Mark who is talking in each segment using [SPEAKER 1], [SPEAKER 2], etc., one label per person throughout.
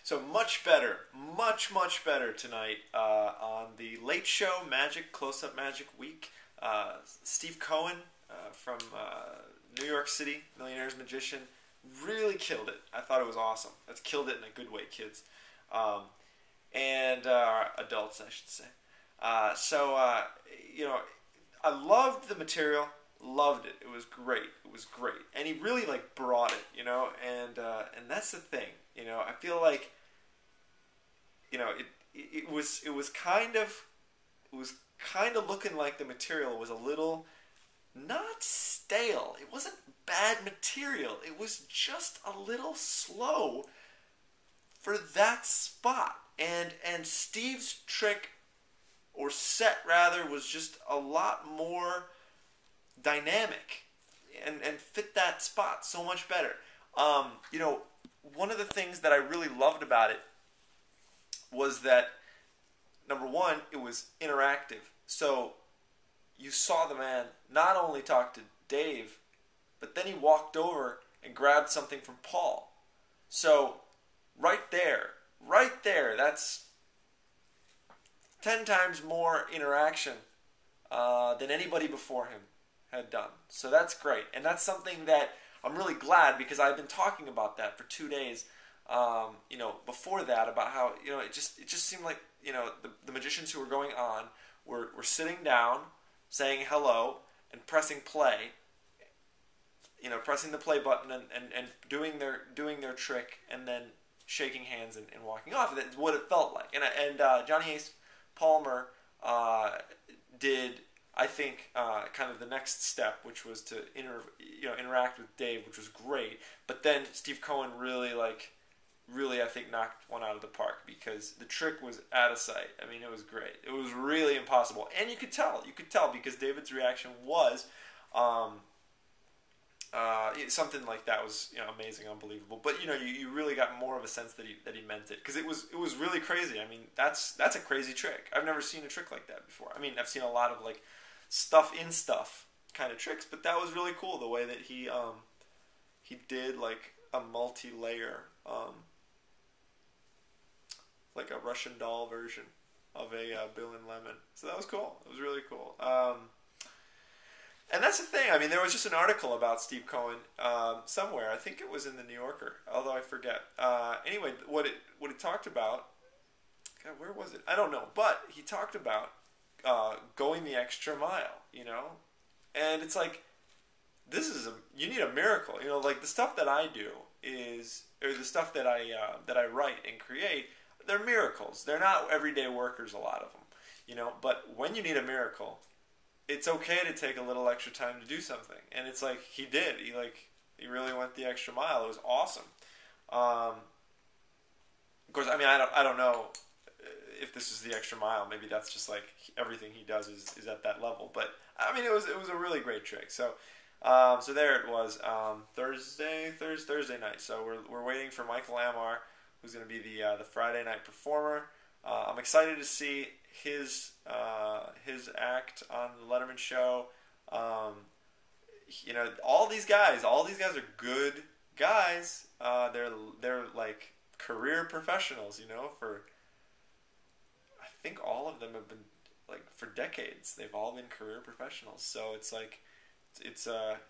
[SPEAKER 1] So much better, much better tonight on the Late Show Magic, Close-Up Magic Week. Steve Cohen from New York City, Millionaire's Magician, really killed it. I thought it was awesome. That's killed it in a good way, kids. And adults, I should say. You know, I loved the material, loved it. It was great. It was great, and he really like brought it, you know. And that's the thing, you know. I feel like, you know, it was kind of looking like the material was a little not stale. It wasn't bad material. It was just a little slow for that spot. And Steve's trick, or set rather, was just a lot more dynamic and fit that spot so much better. You know, one of the things that I really loved about it was that, number one, it was interactive. So you saw the man not only talk to Dave, but then he walked over and grabbed something from Paul. So right there, that's 10 times more interaction than anybody before him had done. So that's great. And that's something that I'm really glad, because I've been talking about that for 2 days, you know, before that, about how, you know, it just seemed like, you know, the magicians who were going on were sitting down, saying hello, and pressing play, you know, pressing the play button and doing their trick, and then shaking hands and walking off. That's what it felt like. And Johnny Ace Palmer did, I think, kind of the next step, which was to interact with Dave, which was great. But then Steve Cohen really, I think, knocked one out of the park, because the trick was out of sight. I mean, it was great. It was really impossible, and you could tell because David's reaction was something like that was, you know, amazing, unbelievable. But, you know, you really got more of a sense that he meant it, because it was really crazy. I mean, that's a crazy trick. I've never seen a trick like that before. I mean, I've seen a lot of like stuff kind of tricks, but that was really cool, the way that he did like a multi-layer, like a Russian doll version of a Bill and Lemon. So that was cool. It was really cool. And that's the thing. I mean, there was just an article about Steve Cohen somewhere. I think it was in the New Yorker, although I forget. Anyway, what it talked about, God, where was it? I don't know. But he talked about going the extra mile, you know? And it's like, you need a miracle. You know, like the stuff that I do or the stuff that I write and create, they're miracles. They're not everyday workers, a lot of them, you know? But when you need a miracle, it's okay to take a little extra time to do something. And it's like, he did. He really went the extra mile. It was awesome. Of course, I mean, I don't know if this is the extra mile. Maybe that's just like everything he does is at that level. But I mean, it was a really great trick. So there it was, Thursday night. So we're waiting for Michael Amar, who's going to be the Friday night performer. I'm excited to see his act on the Letterman show. You know, all these guys are good guys. They're like career professionals, you know, I think all of them have been, like, for decades. They've all been career professionals. So it's like, it's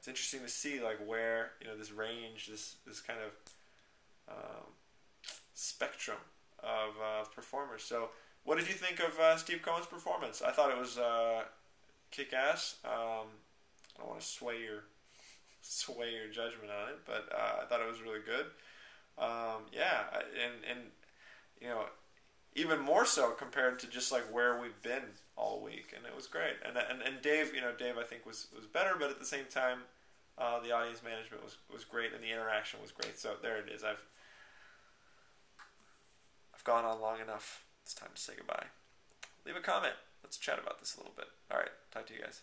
[SPEAKER 1] interesting to see, like, where, you know, this range, this kind of spectrum of performers. So what did you think of Steve Cohen's performance? I thought it was kick-ass. I don't want to sway your judgment on it, but I thought it was really good. Yeah, and you know, even more so compared to just like where we've been all week, and it was great. And Dave, you know, I think was better, but at the same time, the audience management was great, and the interaction was great. So there it is. I've gone on long enough. It's time to say goodbye. Leave a comment. Let's chat about this a little bit. All right. Talk to you guys.